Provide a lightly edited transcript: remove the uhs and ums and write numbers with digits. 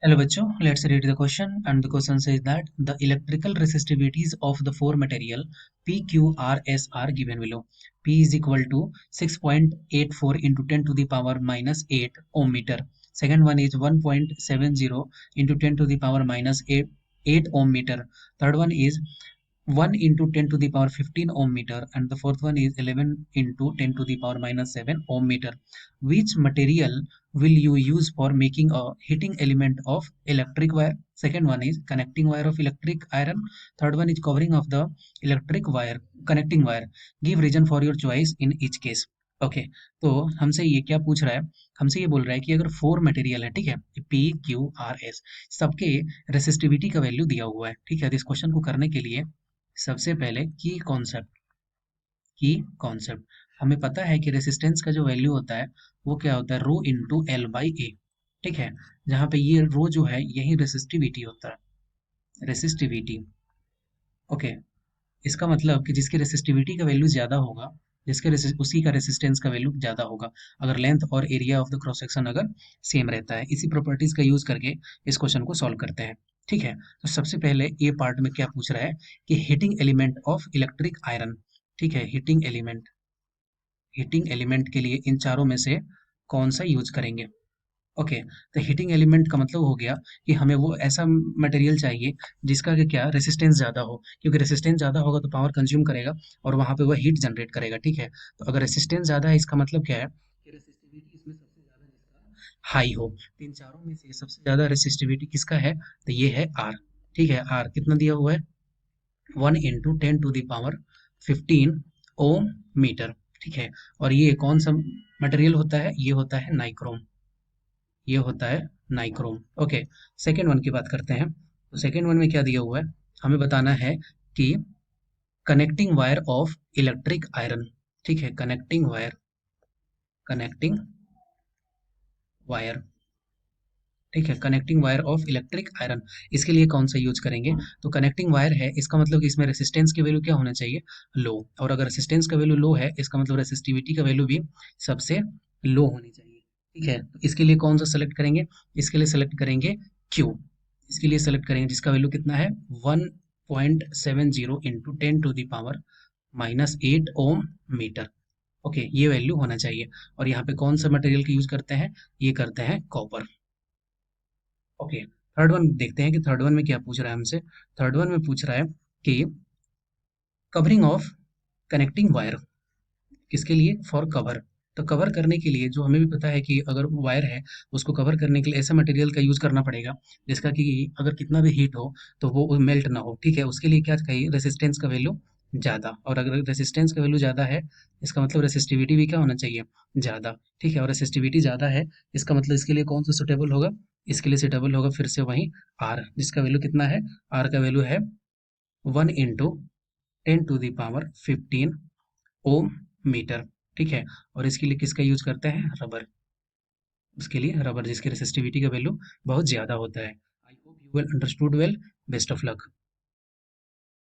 Hello बच्चों, let's read the question and the question says that the electrical resistivities of the four material P, Q, R, S are given below. P is equal to 6.84 into 10 to the power minus 8 ohm meter. Second one is 1.70 into 10 to the power minus 8 ohm meter. Third one is 1 into 10 to the power 15 ohm meter, and the fourth one is 11 into 10 to the power minus 7 ohm meter. Which material will you use for making a heating element of electric wire? Second one is connecting wire of electric iron. Third one is covering of the electric wire, connecting wire. Give reason for your choice in each case. Okay तो हमसे ये क्या पूछ रहा है? हमसे ये बोल रहा है कि अगर फोर मटेरियल है, ठीक है, पी क्यू आर एस, सबके रेसिस्टिविटी का वैल्यू दिया हुआ है, ठीक है। तो इस क्वेश्चन को करने के लिए सबसे पहले की कॉन्सेप्ट हमें पता है कि रेसिस्टेंस का जो वैल्यू होता है वो क्या होता है, रो इंटू एल बाई ए, ठीक है। जहाँ पे ये रो जो है यही रेसिस्टिविटी होता है, रेसिस्टिविटी। ओके, इसका मतलब कि जिसकी रेसिस्टिविटी का वैल्यू ज्यादा होगा, उसी का रेसिस्टेंस का वैल्यू ज्यादा होगा, अगर लेंथ और area of the cross section अगर सेम रहता है। इसी प्रॉपर्टीज का यूज करके इस क्वेश्चन को सॉल्व करते हैं, ठीक है। तो सबसे पहले ये पार्ट में क्या पूछ रहा है कि heating element of electric iron, ठीक है। हीटिंग एलिमेंट के लिए इन चारों में से कौन सा यूज करेंगे? ओके, तो हीटिंग एलिमेंट का मतलब हो गया कि हमें वो ऐसा मटेरियल चाहिए जिसका कि क्या रेसिस्टेंस ज़्यादा हो, क्योंकि रेसिस्टेंस ज़्यादा होगा तो पावर कंज्यूम करेगा और वहाँ पे वह हीट जनरेट करेगा, ठीक है। तो अगर रेसिस्टेंस ज़्यादा है इसका मतलब क्या है कि रेसिस्टिविटी इसमें सबसे ज़्यादा जिसका हाई हो। तो इन चारों में से सबसे ज़्यादा रेसिस्टिविटी किसका है? तो ये है आर, ठीक है। आर कितना दिया हुआ है? 1 into 10 to the power 15 ohm metre, ठीक है। और ये कौन सा मटेरियल होता है? ये होता है नाइक्रोम, ये होता है नाइक्रोम। ओके, सेकेंड वन की बात करते हैं। तो सेकेंड वन में क्या दिया हुआ है? हमें बताना है कि connecting wire of electric iron, ठीक है। कनेक्टिंग वायर, ठीक है। Connecting wire of electric iron, इसके लिए कौन सा यूज करेंगे? तो कनेक्टिंग वायर है, इसका मतलब कि इसमें रेसिस्टेंस की वैल्यू क्या होना चाहिए? लो। और अगर रेसिस्टेंस का वैल्यू लो है इसका मतलब रेसिस्टिविटी का वैल्यू भी सबसे लो होनी चाहिए, ठीक है। तो इसके लिए कौन सा सेलेक्ट करेंगे? इसके लिए सेलेक्ट करेंगे क्यू, इसके लिए सेलेक्ट करेंगे जिसका वैल्यू कितना है 1.70 into 10 to the power minus 8 ohm metre. Okay, ये वैल्यू होना चाहिए। और यहाँ पे कौन सा मटेरियल का यूज करते हैं? ये करते हैं कॉपर। ओके, थर्ड वन देखते हैं कि थर्ड वन में क्या पूछ रहा है हमसे। थर्ड वन में पूछ रहा है कि कवरिंग ऑफ कनेक्टिंग वायर, किसके लिए? For cover. तो कवर करने के लिए जो हमें भी पता है कि अगर वायर है उसको कवर करने के लिए ऐसा मटेरियल का यूज करना पड़ेगा जिसका कि अगर कितना भी हीट हो तो वो मेल्ट ना हो, ठीक है। उसके लिए क्या चाहिए? रेसिस्टेंस का वैल्यू ज्यादा। और अगर रेसिस्टेंस का वैल्यू ज्यादा है इसका मतलब रेसिस्टिविटी भी क्या होना चाहिए? ज्यादा, ठीक है। और रेसिस्टिविटी ज्यादा है इसका मतलब इसके लिए कौन सा सुटेबल होगा? इसके लिए सुटेबल होगा फिर से वही आर, जिसका वैल्यू कितना है? आर का वैल्यू है 1 into 10 to the power 15 ohm metre, ठीक है। और इसके लिए किसका यूज करते हैं? रबर, उसके लिए रबर जिसकी रेसिस्टिविटी का वैल्यू बहुत ज्यादा होता है। I hope you will understood well. Best of luck.